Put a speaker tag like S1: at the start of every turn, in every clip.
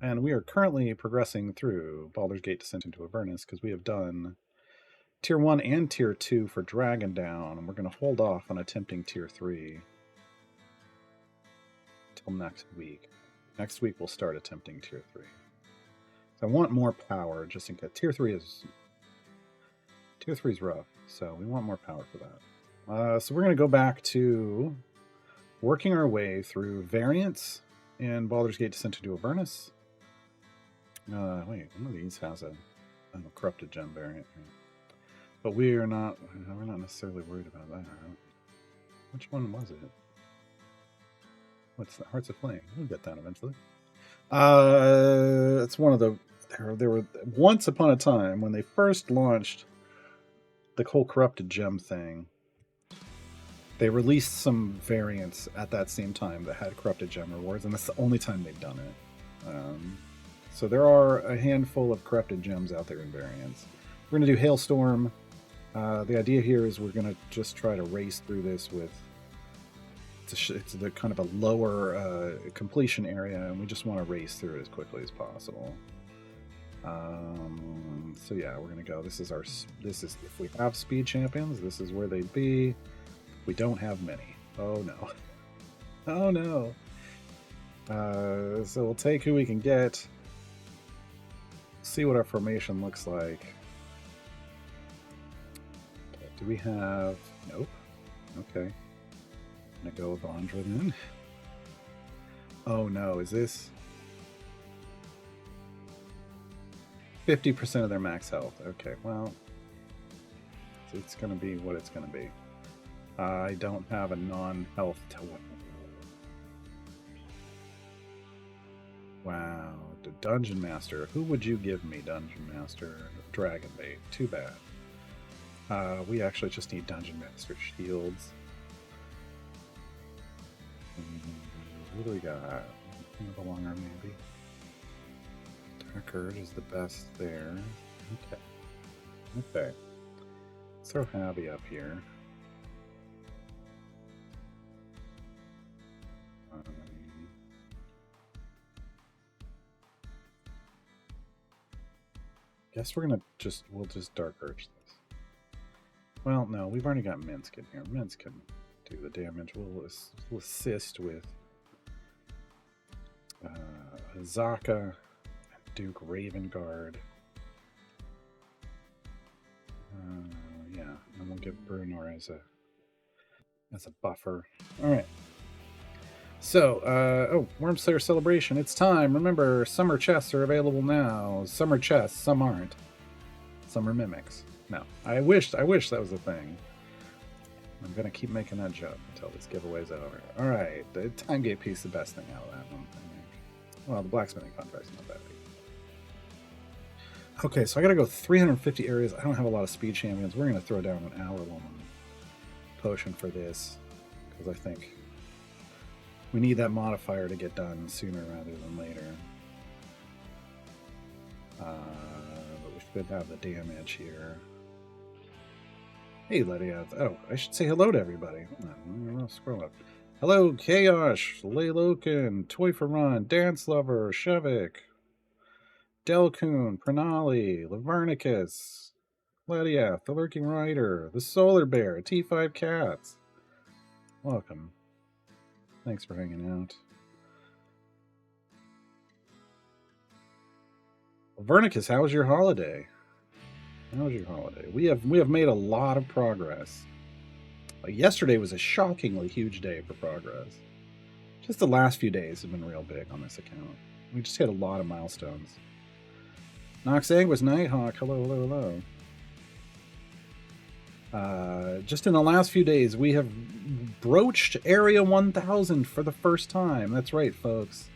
S1: And we are currently progressing through Baldur's Gate Descent into Avernus because we have done Tier 1 and Tier 2 for Dragon Down, and we're going to hold off on attempting Tier 3 until next week. Next week we'll start attempting Tier 3. So I want more power just in case. Tier 3 is rough, so we want more power for that. So we're going to go back to working our way through variants in Baldur's Gate Descent into Avernus. Wait, one of these has a corrupted gem variant. But we're not necessarily worried about that. Which one was it? What's the Hearts of Flame? We'll get that eventually. It's one of the there were once upon a time when they first launched the whole corrupted gem thing. They released some variants at that same time that had corrupted gem rewards, and that's the only time they've done it. So there are a handful of corrupted gems out there in variants. We're going to do Hailstorm. The idea here is we're going to just try to race through this with... It's the kind of a lower completion area, and we just want to race through it as quickly as possible. So yeah, we're going to go. This is if we have speed champions, this is where they'd be. We don't have many. Oh no. Oh no. So we'll take who we can get. See what our formation looks like. Do we have... Nope. Okay. I'm gonna go with Andra then. Oh no, is this... 50% of their max health. Okay, well... It's gonna be what it's gonna be. I don't have a non-health totem. Wow, the Dungeon Master. Who would you give me, Dungeon Master? Dragon Bait. Too bad. We actually just need Dungeon Master shields. What do we got? The long arm, maybe. Dark Urge is the best there. Okay. Okay. Let's throw Abby up here. Guess we'll just Dark Urge this. Well, no, we've already got Minsk in here. Minsk can do the damage. We'll assist with Zaka, Duke Ravengard. Yeah, and we'll give Brunor as a buffer. All right. So, Wormslayer Celebration, it's time. Remember, summer chests are available now. Summer chests, some aren't. Some are mimics. No, I wish that was a thing. I'm going to keep making that joke until this giveaway's over. All right, the time gate piece is the best thing out of that one. Well, the blacksmithing contract's not bad. Okay, so I got to go 350 areas. I don't have a lot of speed champions. We're going to throw down an hour-long potion for this because I think we need that modifier to get done sooner rather than later. But we should have the damage here. Hey, Lydia. Oh, I should say hello to everybody. I'll scroll up. Hello, Chaos, Layloken, Toy for Run, Dance Lover, Shevik, Delcoon, Pranali, Lavernicus, Lydia, The Lurking Rider, The Solar Bear, T5 Cats. Welcome. Thanks for hanging out. Vernicus, how was your holiday? How was your holiday? We have made a lot of progress. Yesterday was a shockingly huge day for progress. Just the last few days have been real big on this account. We just hit a lot of milestones. Noxang was Nighthawk. Hello, hello, hello. Just in the last few days, we have broached Area 1000 for the first time. That's right, folks.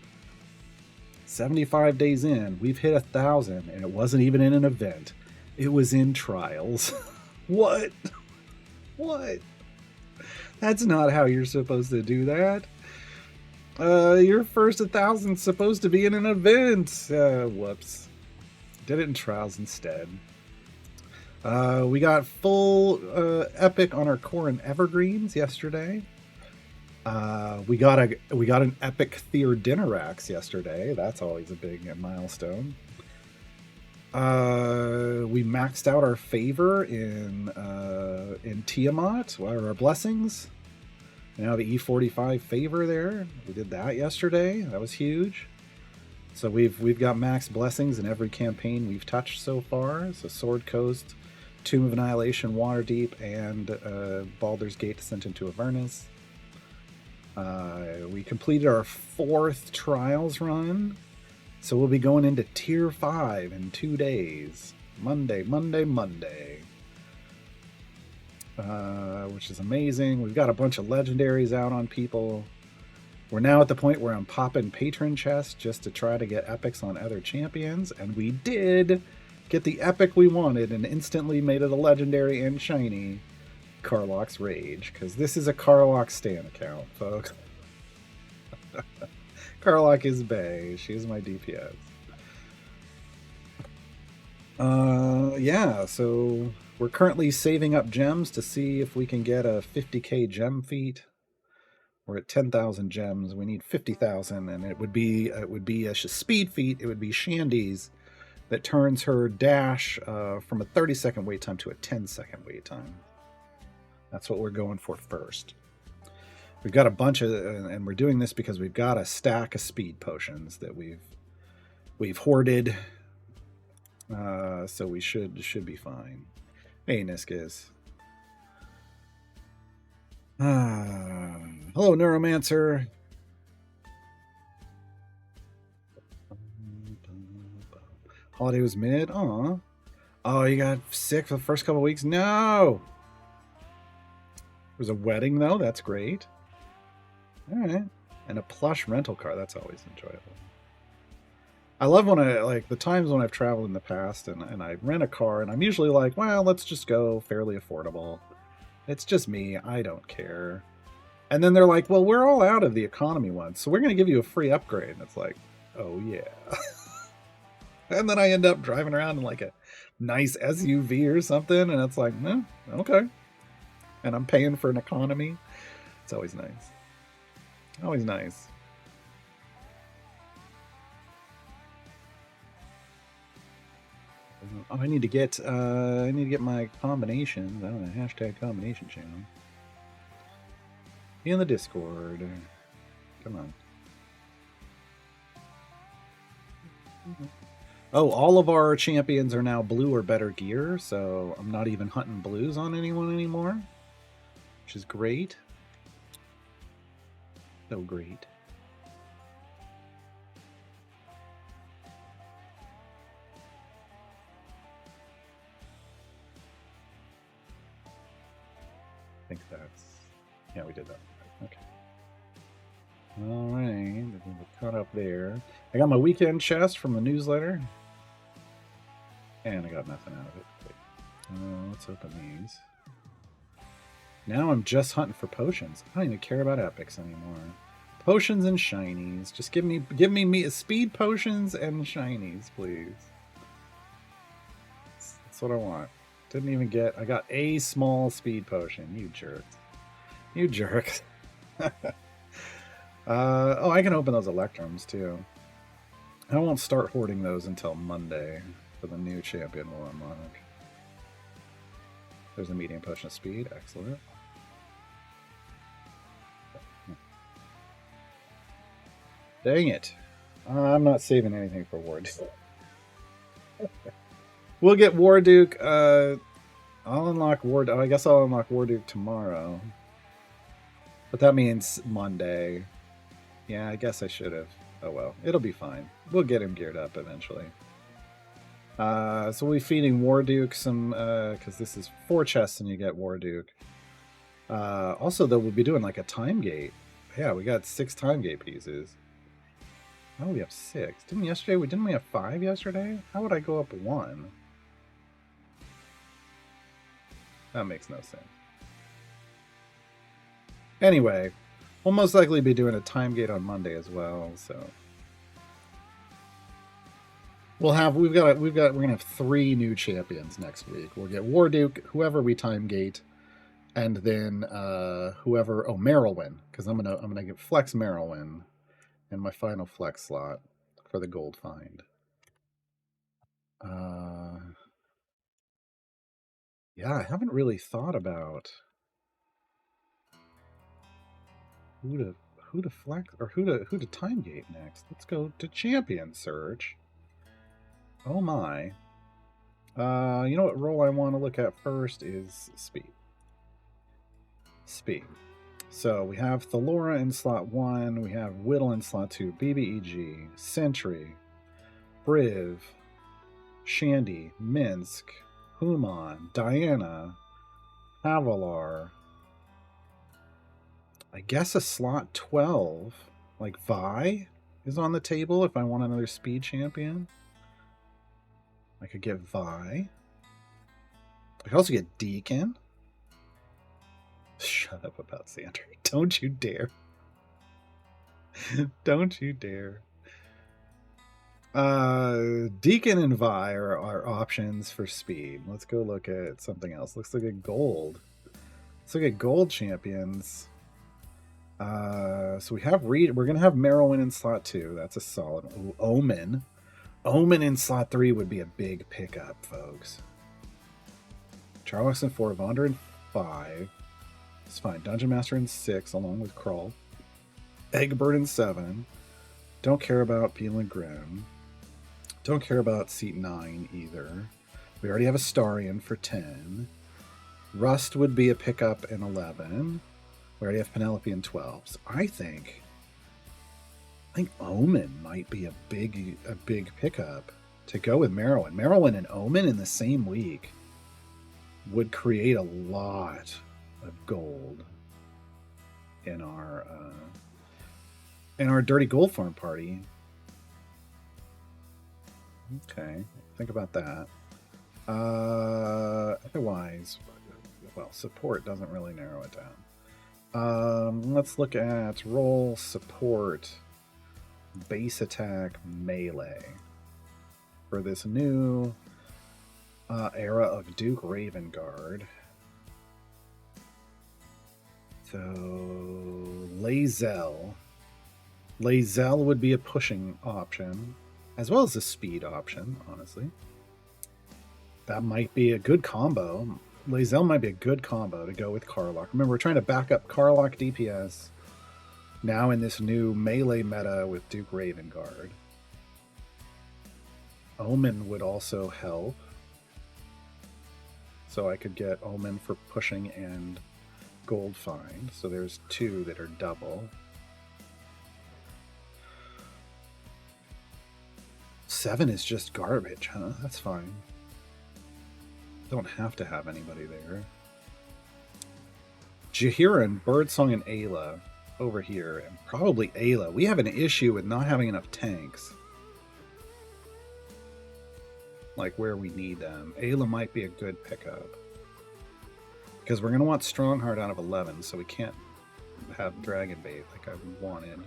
S1: 75 days in, we've hit 1,000, and it wasn't even in an event. It was in trials. What? What? That's not how you're supposed to do that. Your first 1,000's supposed to be in an event. Whoops. Did it in trials instead. We got full epic on our core and evergreens yesterday. We got an epic Theer Dinnerax yesterday. That's always a big milestone. We maxed out our favor in Tiamat, our blessings. Now the E45 favor there. We did that yesterday. That was huge. So we've got max blessings in every campaign we've touched so far. So Sword Coast, Tomb of Annihilation, Waterdeep, and Baldur's Gate Descent into Avernus. We completed our 4th Trials run. So we'll be going into Tier 5 in 2 days. Monday. Which is amazing. We've got a bunch of legendaries out on people. We're now at the point where I'm popping patron chests just to try to get epics on other champions. And we did get the epic we wanted and instantly made it a legendary and shiny. Karlach's Rage. Because this is a Karlach Stan account, folks. Karlach is bae. She's my DPS. Yeah, so we're currently saving up gems to see if we can get a 50k gem feat. We're at 10,000 gems. We need 50,000, and it would be a speed feat. It would be Shandy's that turns her dash from a 30-second wait time to a 10-second wait time. That's what we're going for first. We've got a bunch of, and we're doing this because we've got a stack of speed potions that we've hoarded. So we should be fine. Hey, Niscus. Hello, Neuromancer. Holiday was mid. Aw. Oh, you got sick for the first couple weeks? No! There was a wedding, though. That's great. All right. And a plush rental car. That's always enjoyable. I love when the times when I've traveled in the past and I rent a car and I'm usually like, well, let's just go fairly affordable. It's just me. I don't care. And then they're like, well, we're all out of the economy one, so we're going to give you a free upgrade. And it's like, oh, yeah. And then I end up driving around in like a nice SUV or something. And it's like, okay. And I'm paying for an economy. It's always nice. Always nice. Oh, I need to get my combinations. I don't know, hashtag combination channel. In the Discord. Come on. Oh, all of our champions are now blue or better gear, so I'm not even hunting blues on anyone anymore, which is great. So great. I think that's... yeah, we did that. Okay. Alright, we're caught up there. I got my weekend chest from the newsletter. And I got nothing out of it. Let's open these. Now I'm just hunting for potions. I don't even care about epics anymore. Potions and shinies. Just give me speed potions and shinies, please. That's what I want. Didn't even get... I got a small speed potion. You jerks. You jerks. Oh, I can open those Electrums, too. I won't start hoarding those until Monday for the new champion will unlock. There's a medium potion of speed. Excellent. Dang it. I'm not saving anything for Warduke. We'll get Warduke. I'll unlock Warduke. I guess I'll unlock Warduke tomorrow. But that means Monday. Yeah, I guess I should have. Oh well. It'll be fine. We'll get him geared up eventually. So we'll be feeding Warduke some... because this is 4 chests and you get Warduke. Also, though, we'll be doing like a time gate. Yeah, we got 6 time gate pieces. Oh, we have 6. Didn't we have 5 yesterday? How would I go up 1? That makes no sense. Anyway, we'll most likely be doing a time gate on Monday as well, so we're gonna have 3 new champions next week. We'll get Warduke, whoever we time gate, And then whoever, Merylwyn, because I'm gonna get flex Merylwyn in my final flex slot for the gold find. Yeah, I haven't really thought about who to flex or who to time gate next. Let's go to champion search. Oh my. You know what role I want to look at first is speed. Speed. So we have Thalora in slot 1, we have Whittle in slot 2, BBEG, Sentry, Briv, Shandy, Minsk, Human, Diana, Avalar. I guess a slot 12, like Vi, is on the table if I want another speed champion. I could get Vi. I could also get Deacon. Shut up about Xander. Don't you dare. Don't you dare. Deacon and Vi are options for speed. Let's go look at something else. Let's look at gold. Let's look at gold champions. So we have We're gonna have Merylwyn in slot 2. That's a solid. Ooh, Omen. Omen in slot 3 would be a big pickup, folks. Charles in 4, Vonder in 5. It's fine. Dungeon Master in 6, along with Krull. Egbert in 7. Don't care about Peel and Grim. Don't care about seat 9 either. We already have a Starion for 10. Rust would be a pickup in 11. We already have Penelope in 12. So I think Omen might be a big pickup to go with Merylwyn. Merylwyn and Omen in the same week would create a lot of gold in our Dirty Gold Farm party. Okay, think about that. Otherwise, well, support doesn't really narrow it down. Let's look at roll support, base attack, melee for this new era of Duke Ravengard. So Lae'zel would be a pushing option, as well as a speed option, honestly. That might be a good combo. Lae'zel might be a good combo to go with Karlach. Remember, we're trying to back up Karlach DPS now in this new melee meta with Duke Ravengard. Omen would also help. So I could get Omen for pushing and gold find. So there's 2 that are double. 7 is just garbage, huh? That's fine. Don't have to have anybody there. Jaheira, Birdsong, and Ayla over here. And probably Ayla. We have an issue with not having enough tanks. Like where we need them. Ayla might be a good pickup. Because we're going to want Strongheart out of 11, so we can't have Dragon Bait like I wanted.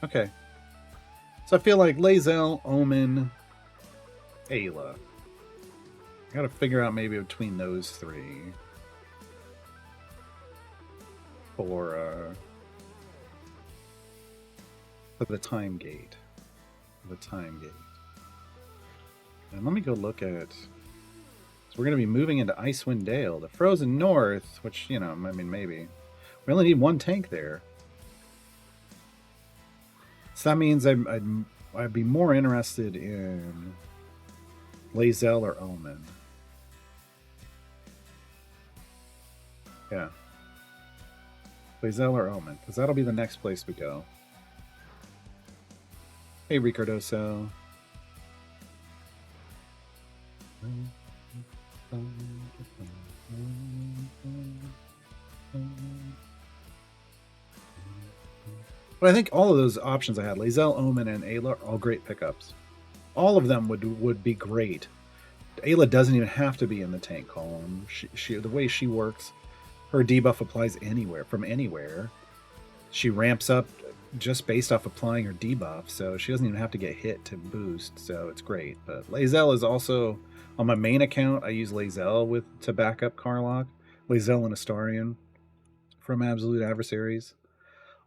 S1: Okay. So I feel like Lae'zel, Omen, Ayla. I gotta figure out maybe between those 3 for the time gate. The time gate. And let me go look at. So we're gonna be moving into Icewind Dale, the Frozen North, which, you know, I mean, maybe we only need 1 tank there. So that means I'd be more interested in Lae'zel or Omen. Yeah. Lae'zel or Omen, because that'll be the next place we go. Hey, Ricardoso. But I think all of those options I had, Lae'zel, Omen, and Ayla, are all great pickups. All of them would be great. Ayla doesn't even have to be in the tank column. She the way she works, her debuff applies anywhere, from anywhere. She ramps up just based off applying her debuff, so she doesn't even have to get hit to boost, so it's great. But Lae'zel is also On my main account, I use Lae'zel to back up Karlach. Lae'zel and Astarion from Absolute Adversaries.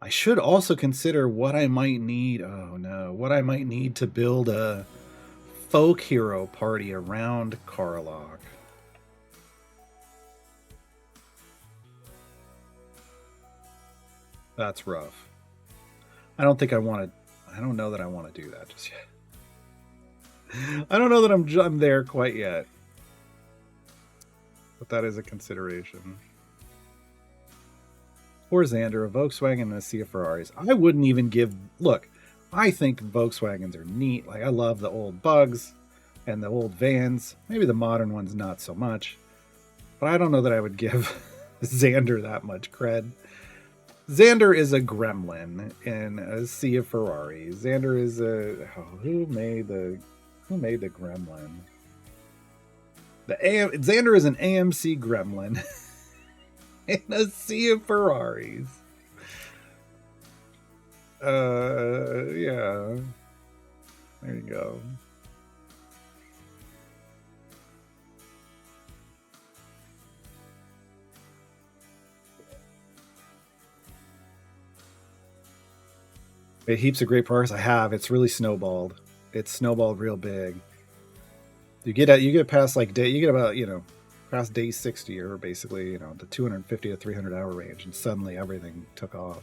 S1: I should also consider what I might need. Oh no, what I might need to build a folk hero party around Karlach. That's rough. I don't think I want to. I don't know that I want to do that just yet. I don't know that I'm there quite yet, but that is a consideration. Or Xander, a Volkswagen and a Sea of Ferraris. I wouldn't even give. Look, I think Volkswagens are neat. Like I love the old Bugs and the old vans. Maybe the modern ones not so much, but I don't know that I would give Xander that much cred. Xander is a gremlin in a Sea of Ferrari. Xander is a who made the gremlin? Xander is an AMC gremlin in a Sea of Ferraris. Yeah. There you go. Heaps of great progress. I have. It's really snowballed. It's snowballed real big. You get past like day. You get about past day 60 or basically the 250 to 300 hour range, and suddenly everything took off.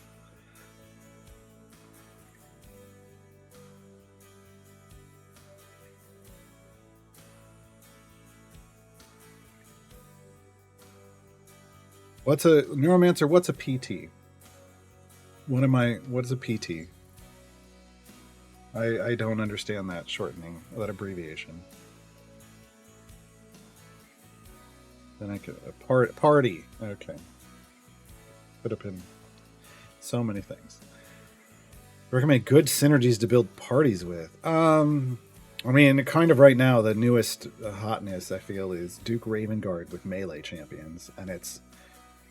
S1: What's a neuromancer? What's a PT? What is a PT? I don't understand that shortening, that abbreviation. Then I could party. Okay. Could have been so many things. Recommend good synergies to build parties with. I mean, kind of right now, the newest hotness I feel is Duke Ravengard with melee champions, and it's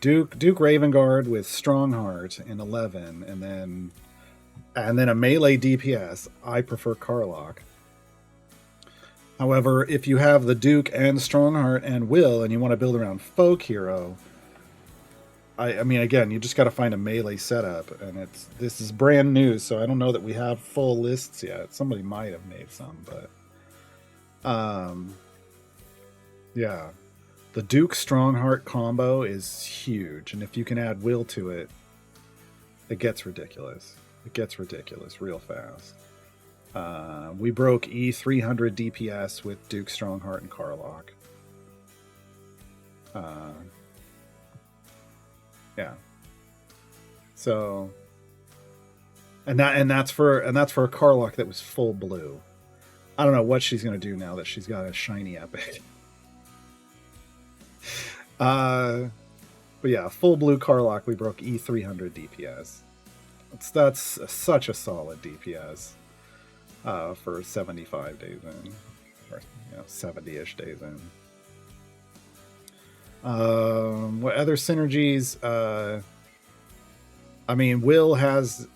S1: Duke Ravengard with Strongheart in 11, and then a melee DPS. I prefer Karlach. However, if you have the Duke and Strongheart and Will, and you want to build around Folk Hero, I mean, again, you just got to find a melee setup, and this is brand new, so I don't know that we have full lists yet. Somebody might have made some, but yeah, the Duke Strongheart combo is huge, and if you can add Will to it, it gets ridiculous. It gets ridiculous real fast. We broke E300 DPS with Duke Strongheart and Karlach. Yeah. So, and that's for a Karlach that was full blue. I don't know what she's gonna do now that she's got a shiny epic. But yeah, full blue Karlach. We broke E300 DPS. That's such a solid DPS for 75 days in, or 70-ish days in. What other synergies? I mean, Will has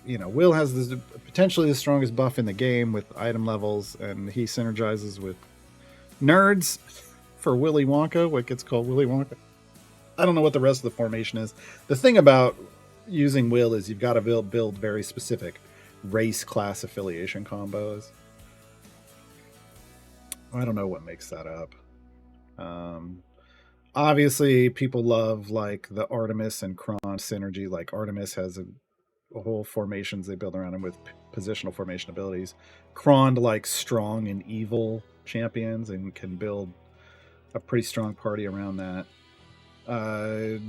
S1: potentially the strongest buff in the game with item levels, and he synergizes with nerds for Willy Wonka. What gets called Willy Wonka? I don't know what the rest of the formation is. The thing about using Will is you've got to build very specific race class affiliation combos. I don't know what makes that up. Obviously, people love like the Artemis and Kron synergy. Like Artemis has a whole formations they build around him with positional formation abilities. Kron like strong and evil champions and can build a pretty strong party around that.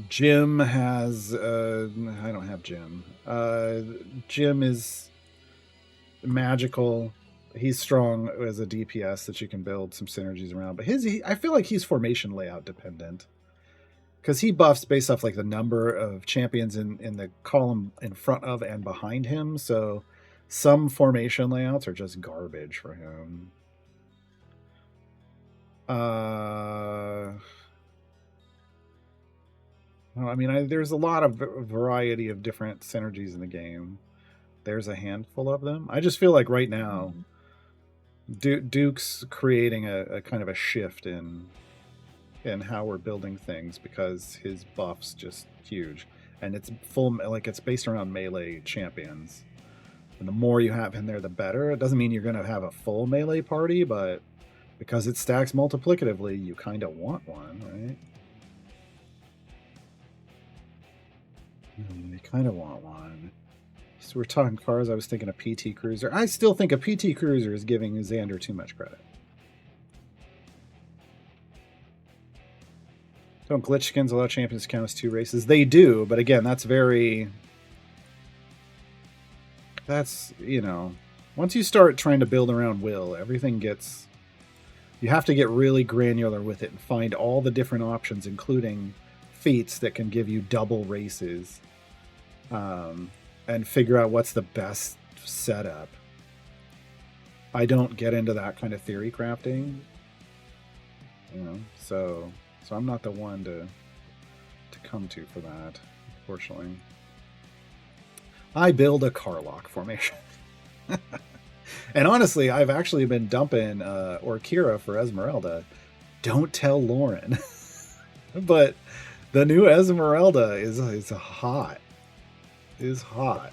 S1: Jim has I don't have Jim. Jim is magical. He's strong as a DPS that you can build some synergies around. But I feel like he's formation layout dependent, because he buffs based off like the number of champions in the column in front of and behind him. So some formation layouts are just garbage for him. I mean, there's a lot of variety of different synergies in the game. There's a handful of them. I just feel like right now, Duke's creating a kind of a shift in how we're building things because his buff's just huge, and it's full like it's based around melee champions. And the more you have in there, the better. It doesn't mean you're going to have a full melee party, but because it stacks multiplicatively, you kind of want one, right? You kind of want one. So we're talking cars. I was thinking a PT Cruiser. I still think a PT Cruiser is giving Xander too much credit. Don't glitch skins allow champions to count as 2 races? They do, but again, that's very... That's, you know... Once you start trying to build around Will, everything gets... You have to get really granular with it and find all the different options, including feats that can give you double races. And figure out what's the best setup. I don't get into that kind of theory crafting. You know, so I'm not the one to come to for that, unfortunately. I build a Carlock formation. And honestly, I've actually been dumping Orkira for Esmeralda. Don't tell Lauren. But the new Esmeralda is hot. Is hot.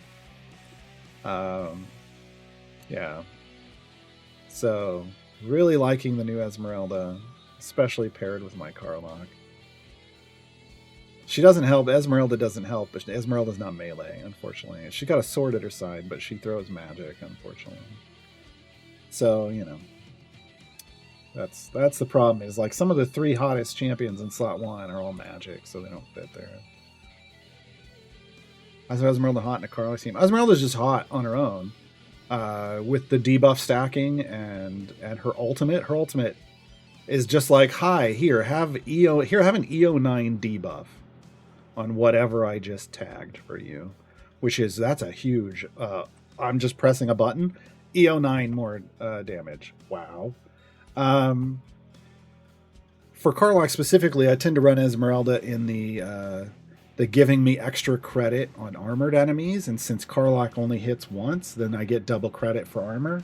S1: Yeah. So, really liking the new Esmeralda, especially paired with my Carlock. She doesn't help. Esmeralda doesn't help, but Esmeralda's not melee, unfortunately. She got a sword at her side, but she throws magic, unfortunately. So, you know. That's the problem, is like some of the 3 hottest champions in slot 1 are all magic, so they don't fit there. Is Esmeralda hot in a Carlock team? Esmeralda's just hot on her own. With the debuff stacking and her ultimate. Her ultimate is just like, hi, here, have an EO9 debuff on whatever I just tagged for you. That's a huge I'm just pressing a button. EO9 more damage. Wow. For Carlock specifically, I tend to run Esmeralda in the giving me extra credit on armored enemies, and since Carlock only hits once, then I get double credit for armor.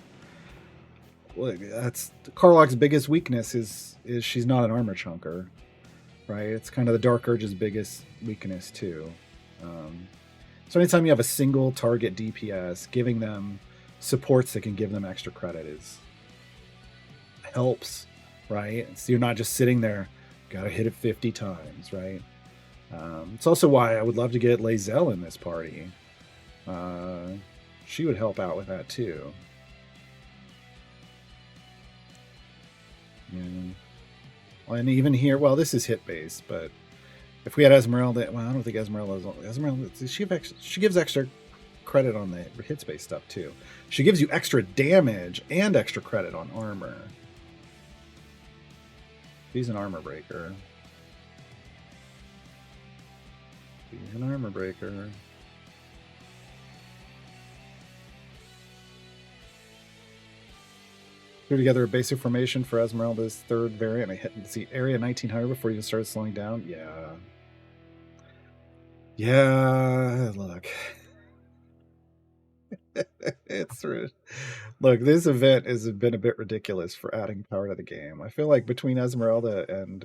S1: That's Carlock's biggest weakness is she's not an armor chunker, right? It's kind of the Dark Urge's biggest weakness too. So anytime you have a single target DPS, giving them supports that can give them extra credit helps, right? So you're not just sitting there, gotta hit it 50 times, right? It's also why I would love to get Lae'zel in this party. She would help out with that too. Yeah. And even here, well, this is hit based, but if we had Esmeralda, well, I don't think Esmeralda. She gives extra credit on the hit space stuff too. She gives you extra damage and extra credit on armor. She's an armor breaker. She's an armor breaker. Put together a basic formation for Esmeralda's 3rd variant. I hit the area 1900 before you started slowing down. Yeah. Yeah, look. It's look, this event has been a bit ridiculous for adding power to the game. I feel like between Esmeralda and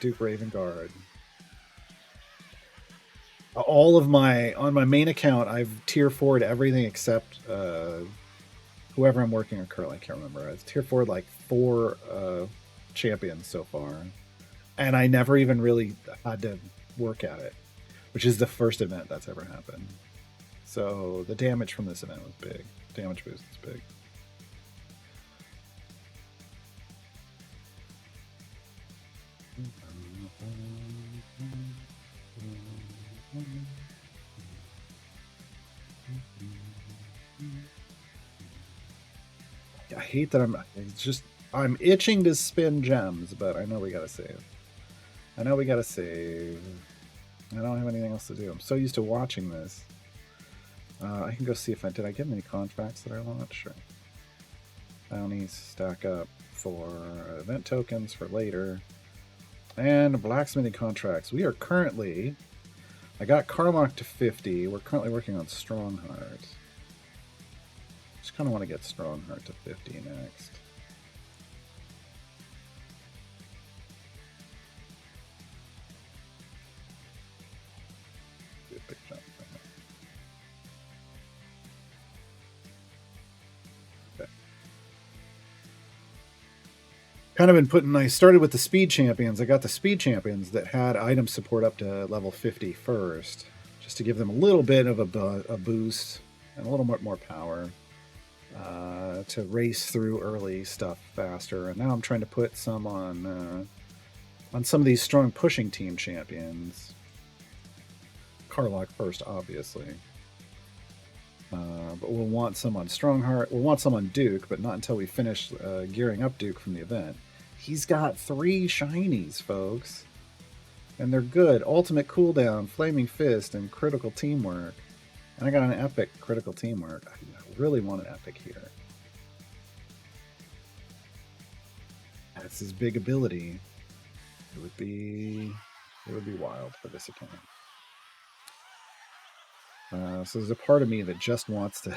S1: Duke Ravengard, on my main account, I've tier 4'd everything except whoever I'm working on currently. I can't remember. I've tier 4'd like 4 champions so far, and I never even really had to work at it, which is the first event that's ever happened. So the damage from this event was big. Damage boost is big. I hate that I'm itching to spin gems, but I know we gotta save. I don't have anything else to do. I'm so used to watching this. I can go see if did I get any contracts that I launched? Sure. Bounties stack up for event tokens for later. And blacksmithing contracts. We are currently, I got Carlock to 50. We're currently working on Strongheart. Just kind of want to get Strongheart to 50 next. Do a big jump. Okay. Kind of been putting. I started with the speed champions. I got the speed champions that had item support up to level 50 first, just to give them a little bit of a boost and a little more power. To race through early stuff faster, and now I'm trying to put some on some of these strong pushing team champions. Karlach first, obviously, but we'll want some on Strongheart. We'll want some on Duke, but not until we finish gearing up Duke from the event. He's got 3 shinies, folks, and they're good. Ultimate cooldown, Flaming Fist, and critical teamwork. And I got an epic critical teamwork. I really want an epic here. That's his big ability. It would be wild for this account. So there's a part of me that just wants to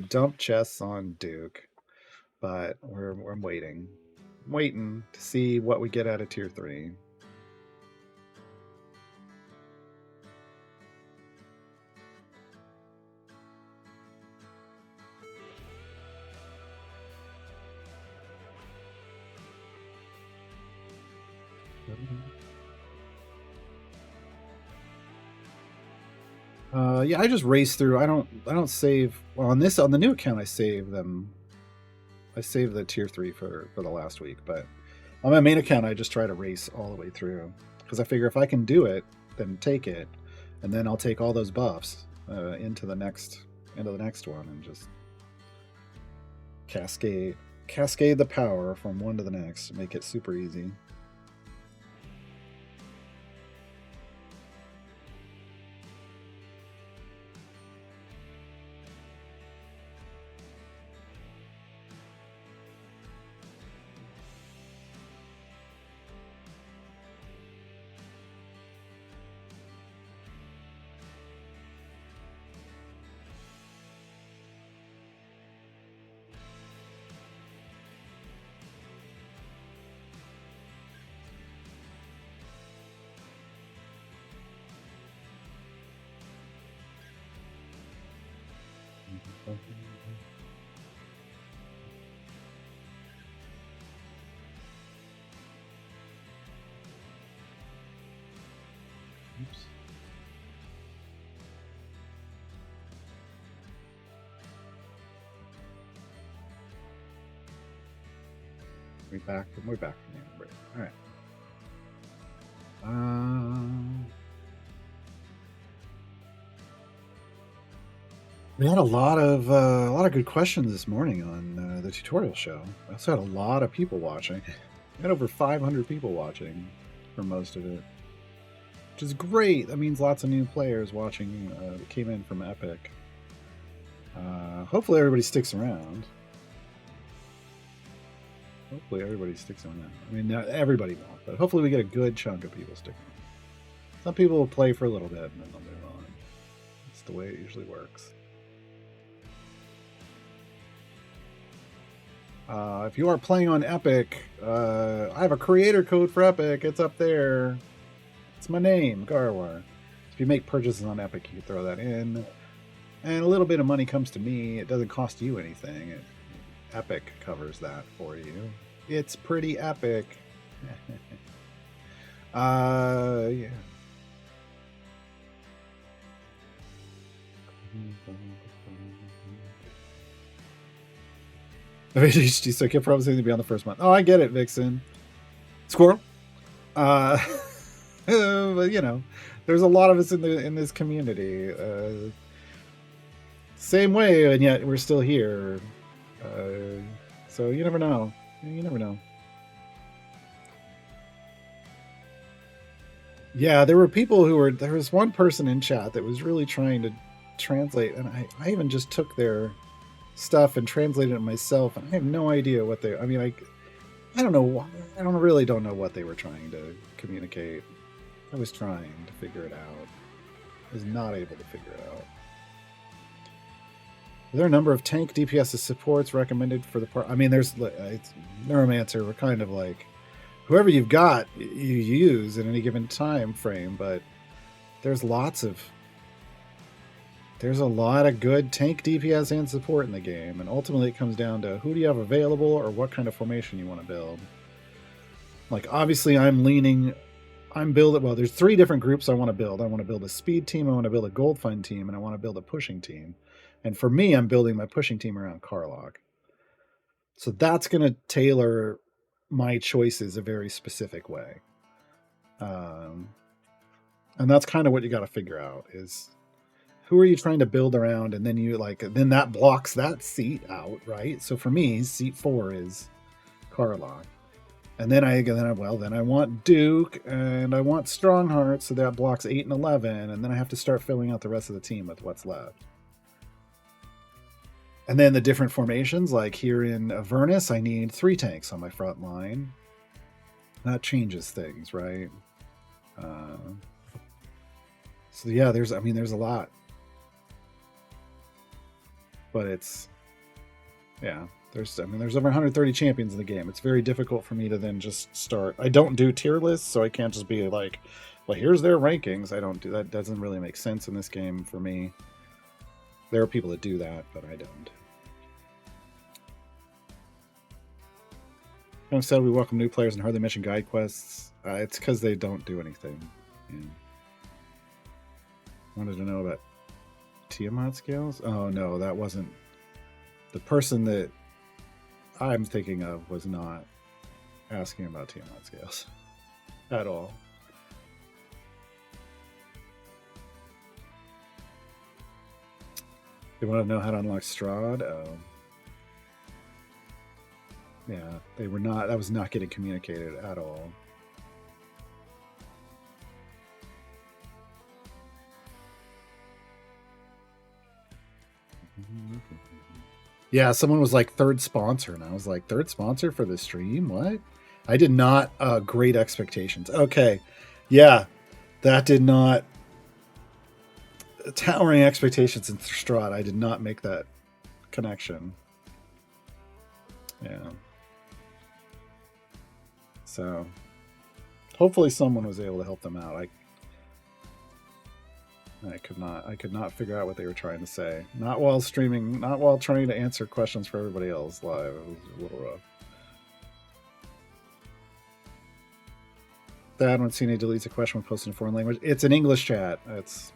S1: dump chests on Duke, but I'm waiting. I'm waiting to see what we get out of tier 3. Yeah, I just race through. I don't save. Well, on the new account, I save them. I save the tier 3 for the last week, but on my main account, I just try to race all the way through because I figure if I can do it, then take it, and then I'll take all those buffs into the next one and just cascade the power from one to the next to make it super easy. Oops. We're back from the break. All right. We had a lot of good questions this morning on the tutorial show. We also had a lot of people watching. We had over 500 people watching for most of it, which is great. That means lots of new players watching that came in from Epic. Hopefully everybody sticks around. I mean, not everybody won't, but hopefully we get a good chunk of people sticking around. Some people will play for a little bit and then they'll move on. That's the way it usually works. If you are playing on Epic, I have a creator code for Epic. It's up there. It's my name, Garwar. If you make purchases on Epic, you can throw that in. And a little bit of money comes to me. It doesn't cost you anything. Epic covers that for you. It's pretty epic. Yeah. So I kept promising to be on the first month. Oh, I get it, Vixen. Squirrel. But you know, there's a lot of us in this community. Same way, and yet we're still here. So you never know. You never know. Yeah, there were people there was one person in chat that was really trying to translate, and I even just took their stuff and translated it myself, and I have no idea what I don't know. I really don't know what they were trying to communicate. I was trying to figure it out. I was not able to figure it out. Are there a number of tank DPS supports recommended for the part? I mean, there's Neuromancer. We're kind of like whoever you've got, you use in any given time frame. But there's a lot of good tank DPS and support in the game, and ultimately it comes down to who do you have available or what kind of formation you want to build. Like obviously, there's 3 different groups I want to build. I want to build a speed team, I want to build a gold find team, and I want to build a pushing team. And for me, I'm building my pushing team around Karlach. So that's going to tailor my choices a very specific way. And that's kind of what you got to figure out is who are you trying to build around? And then then that blocks that seat out, right? So for me, seat 4 is Karlach. And then I want Duke and I want Strongheart, so that blocks 8 and 11, and then I have to start filling out the rest of the team with what's left. And then the different formations, like here in Avernus, I need 3 tanks on my front line. That changes things, right? So yeah, there's a lot. But there's over 130 champions in the game. It's very difficult for me to then just start. I don't do tier lists, so I can't just be like, well, here's their rankings. I don't do that. Doesn't really make sense in this game for me. There are people that do that, but I don't. Like said, we welcome new players and hardly mention guide quests. It's because they don't do anything. Yeah. Wanted to know about Tiamat scales? Oh no, that wasn't the person that I'm thinking of was not asking about Tiamat scales at all. They want to know how to unlock Strahd. Oh. Yeah, they were not. That was not getting communicated at all. Yeah, someone was like third sponsor, and I was like, third sponsor for the stream? What? I did not. Great expectations. Okay, yeah, that did not. Towering expectations in Strahd. I did not make that connection. Yeah. So, hopefully, someone was able to help them out. I could not figure out what they were trying to say. Not while streaming, not while trying to answer questions for everybody else live. It was a little rough. That when CNA deletes a question when posted in foreign language. It's an English chat. It's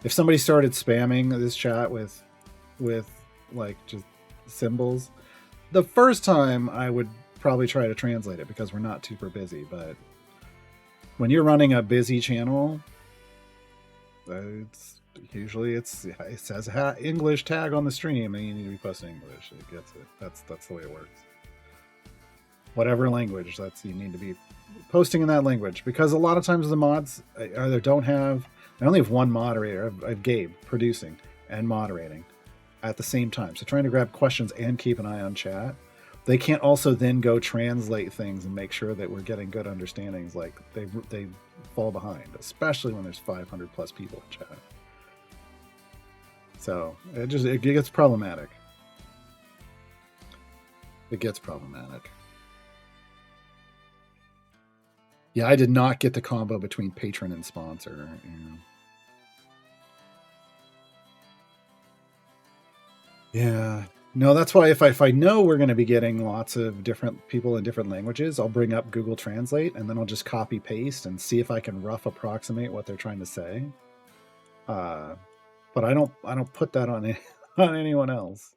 S1: if somebody started spamming this chat with like just symbols, the first time I would probably try to translate it because we're not super busy. But when you're running a busy channel, it says English tag on the stream, and you need to be posting English. It gets it. That's the way it works. Whatever language, you need to be posting in that language, because a lot of times the mods either don't have. I only have one moderator. I have Gabe producing and moderating at the same time. So trying to grab questions and keep an eye on chat. They can't also then go translate things and make sure that we're getting good understandings. Like they fall behind, especially when there's 500 plus people in chat. So it gets problematic. It gets problematic. Yeah, I did not get the combo between patron and sponsor. Yeah. No, that's why if I know we're going to be getting lots of different people in different languages, I'll bring up Google Translate and then I'll just copy paste and see if I can rough approximate what they're trying to say. But I don't put that on anyone else.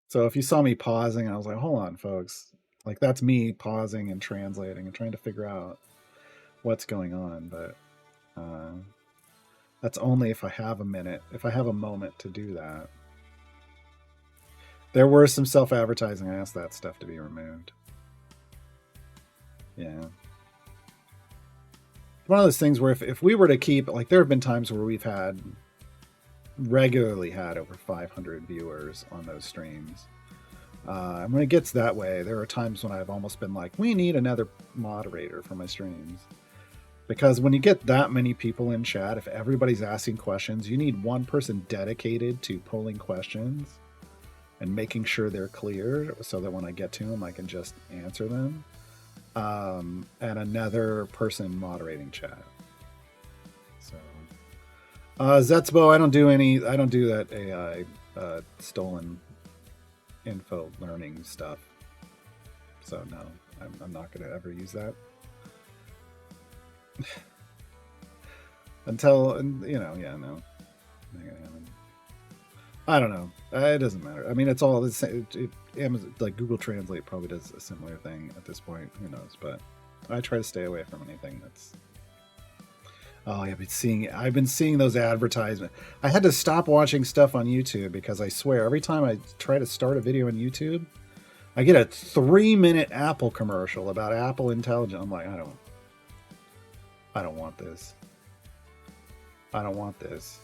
S1: So if you saw me pausing, I was like, hold on, folks. Like that's me pausing and translating and trying to figure out what's going on. But that's only if I have a minute, if I have a moment to do that. There were some self-advertising. I asked that stuff to be removed. Yeah. One of those things where if we were to keep, like there have been times where we've regularly had over 500 viewers on those streams. And when it gets that way, there are times when I've almost been like, we need another moderator for my streams. Because when you get that many people in chat, if everybody's asking questions, you need one person dedicated to pulling questions and making sure they're clear so that when I get to them, I can just answer them. And another person moderating chat. So, Zetsbo, I don't do that AI stolen info learning stuff. So no, I'm not going to ever use that. Until, yeah, no. I don't know. It doesn't matter. I mean, it's all the same. Amazon, like Google Translate probably does a similar thing at this point. Who knows? But I try to stay away from anything that's. Oh, I've been seeing those advertisements. I had to stop watching stuff on YouTube because I swear every time I try to start a video on YouTube, I get a 3-minute Apple commercial about Apple Intelligence. I'm like, I don't want this. I don't want this.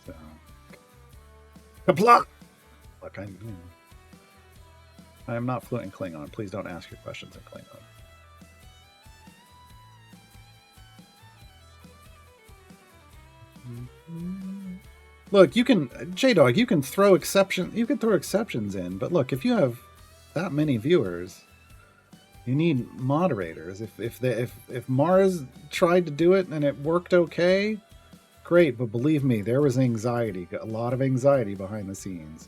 S1: So, Kapla! Look, I am not fluent in Klingon. Please don't ask your questions in Klingon. Look, you can, J-Dog, you can throw exceptions in, but look, if you have that many viewers, you need moderators. If Mars tried to do it and it worked okay, great, but believe me, there was anxiety, a lot of anxiety behind the scenes.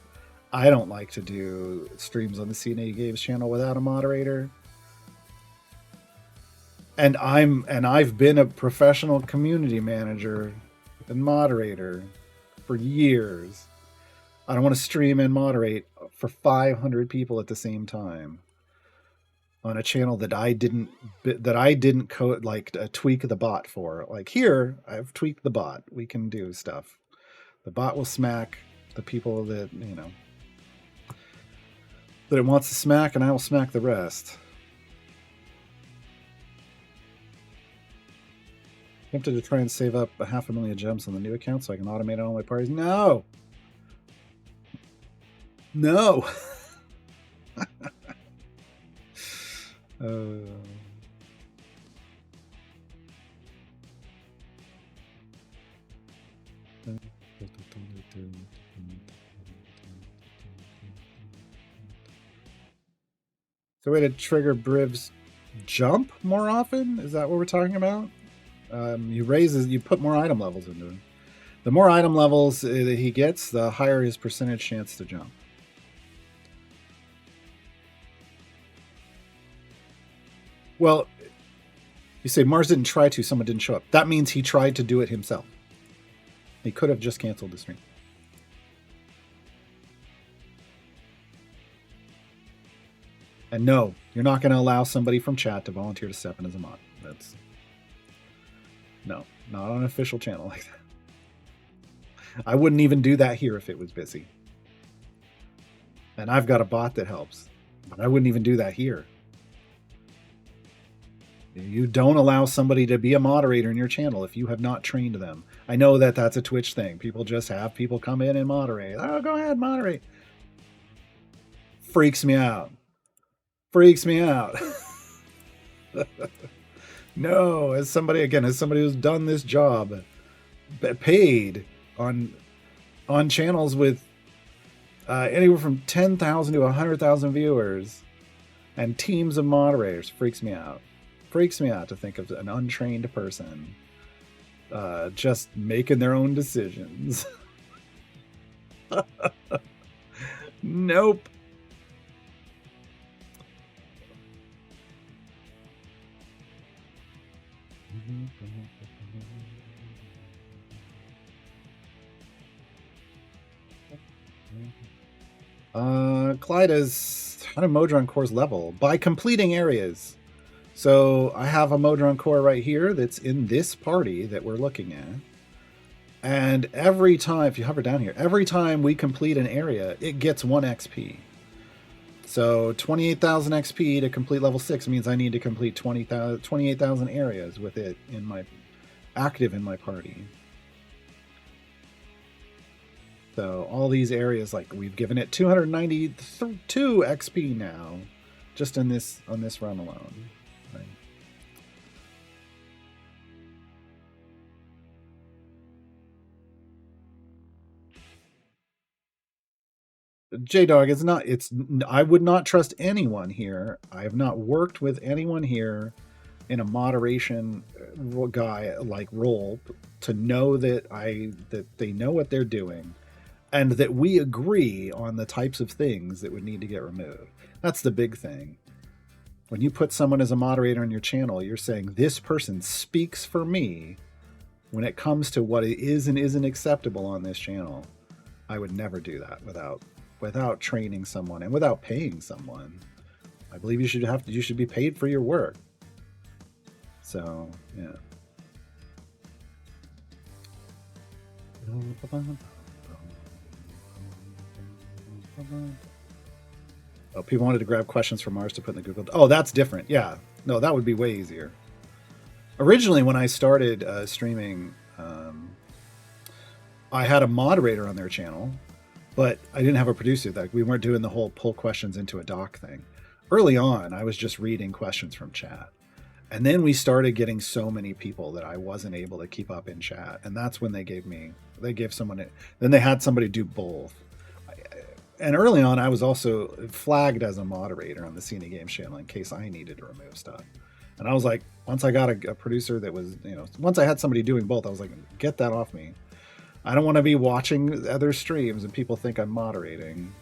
S1: I don't like to do streams on the CNA Games channel without a moderator. And I've been a professional community manager and moderator for years. I don't want to stream and moderate for 500 people at the same time on a channel that I didn't code, tweak the bot for. Like here, I've tweaked the bot. We can do stuff. The bot will smack the people that it wants to smack, and I will smack the rest. Tempted to try and save up 500,000 gems on the new account so I can automate all my parties. No! No! The way to trigger Briv's jump more often? Is that what we're talking about? You put more item levels into him. The more item levels that he gets, the higher his percentage chance to jump. Well, you say Mars didn't try to, someone didn't show up. That means he tried to do it himself. He could have just canceled the stream. And no, you're not going to allow somebody from chat to volunteer to step in as a mod. No, not on an official channel like that. I wouldn't even do that here if it was busy. And I've got a bot that helps, but I wouldn't even do that here. You don't allow somebody to be a moderator in your channel if you have not trained them. I know that that's a Twitch thing. People just have people come in and moderate. Oh, go ahead, moderate. Freaks me out. Freaks me out. No, as somebody who's done this job, paid on channels with anywhere from 10,000 to 100,000 viewers and teams of moderators, freaks me out. Freaks me out to think of an untrained person just making their own decisions. Nope. Clyde is how do Modron cores level? By completing areas. So I have a Modron core right here that's in this party that we're looking at. And every time, if you hover down here, every time we complete an area, it gets 1 XP. So 28,000 XP to complete level 6 means I need to complete 28,000 areas with it active in my party. So all these areas, like we've given it 292 XP now, just in this on this run alone. Right? J-Dog, it's not. It's. I would not trust anyone here. I have not worked with anyone here in a moderation guy like role to know that they know what they're doing and that we agree on the types of things that would need to get removed. That's the big thing. When you put someone as a moderator on your channel, you're saying this person speaks for me when it comes to what is and isn't acceptable on this channel. I would never do that without training someone and without paying someone. I believe you should be paid for your work. So, yeah. Oh, people wanted to grab questions from Mars to put in the Google. Oh, that's different. Yeah. No, that would be way easier. Originally, when I started streaming, I had a moderator on their channel, but I didn't have a producer. Like, we weren't doing the whole pull questions into a doc thing. Early on, I was just reading questions from chat. And then we started getting so many people that I wasn't able to keep up in chat. And that's when they gave someone, then they had somebody do both. And early on, I was also flagged as a moderator on the Cine Games channel in case I needed to remove stuff. And I was like, once I got a producer that was, once I had somebody doing both, I was like, get that off me. I don't want to be watching other streams and people think I'm moderating.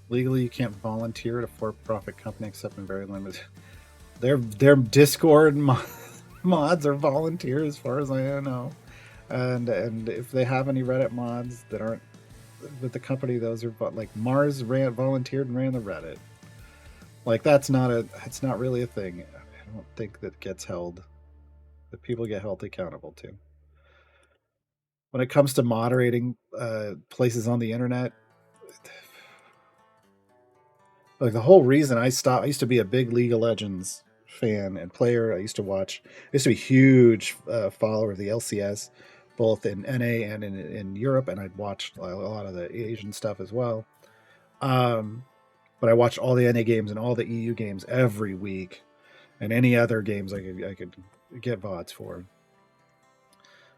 S1: Legally, you can't volunteer at a for-profit company except in very limited. Their Discord mods are volunteer, as far as I know, and if they have any Reddit mods that aren't with the company, those are like Mars volunteered and ran the Reddit. Like it's not really a thing. I don't think that people get held accountable to. When it comes to moderating places on the internet. Like the whole reason I stopped, I used to be a big League of Legends fan and player. I used to be a huge follower of the LCS, both in NA and in Europe, and I'd watched a lot of the Asian stuff as well. But I watched all the NA games and all the EU games every week, and any other games I could get VODs for.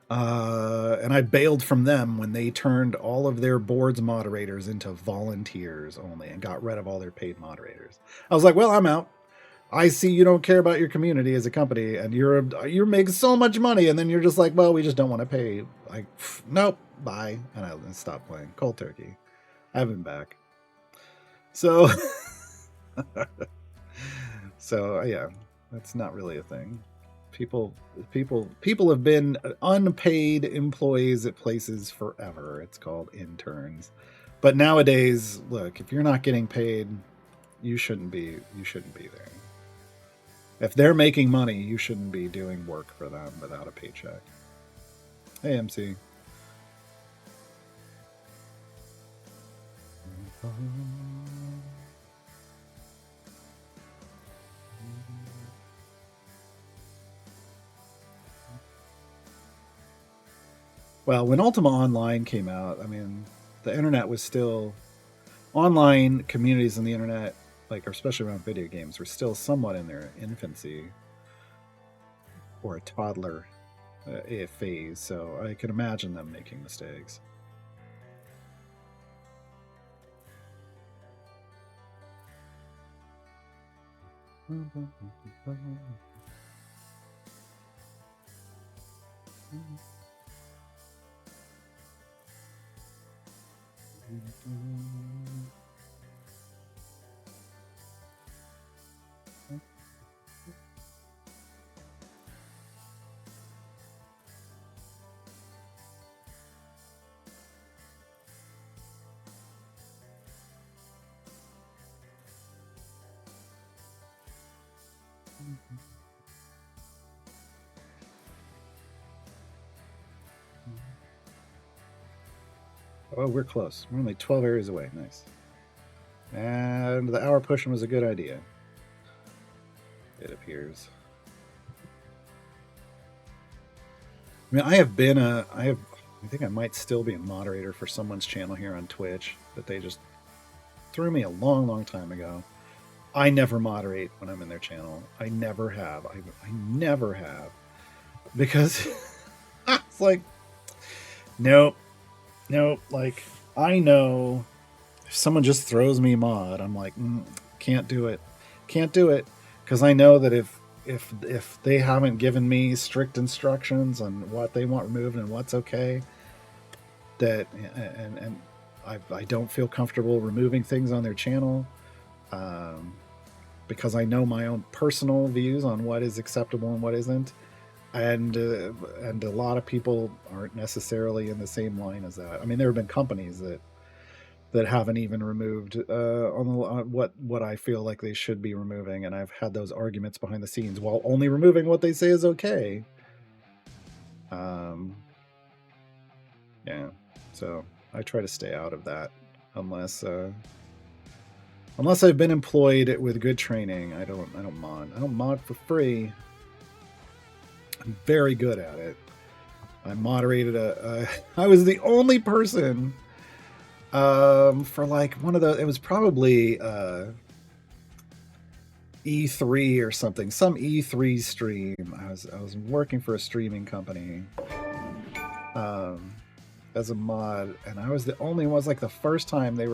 S1: And I bailed from them when they turned all of their board's moderators into volunteers only and got rid of all their paid moderators. I was like, well, I'm out. I see you don't care about your community as a company and you're making so much money. And then you're just like, well, we just don't want to pay. Like, nope, bye. And I stopped playing cold turkey. I haven't been back. So, yeah, that's not really a thing. People have been unpaid employees at places forever. It's called interns. But nowadays, look, if you're not getting paid, you shouldn't be there. If they're making money, you shouldn't be doing work for them without a paycheck. Hey, MC. Well, when Ultima Online came out, I mean, the internet was still online communities on the internet, like especially around video games, were still somewhat in their infancy or a toddler phase. So I can imagine them making mistakes. Oh, we're close. We're only 12 areas away. Nice. And the hour pushing was a good idea. It appears. I mean, I think I might still be a moderator for someone's channel here on Twitch that they just threw me a long, long time ago. I never moderate when I'm in their channel. I never have. I never have. Because it's like, nope. Like, I know if someone just throws me mod, I'm like, can't do it. Can't do it. Because I know that if they haven't given me strict instructions on what they want removed and what's okay, that and I don't feel comfortable removing things on their channel, because I know my own personal views on what is acceptable and what isn't, and a lot of people aren't necessarily in the same line as that. I mean, there have been companies that haven't even removed on what I feel like they should be removing, and I've had those arguments behind the scenes while only removing what they say is okay. Yeah, so I try to stay out of that unless I've been employed with good training. I don't mod for free. I'm very good at it. I moderated I was the only person for like one of the, it was probably E3 or something, some E3 stream. I was working for a streaming company as a mod, and I was the only one. It was like the first time they were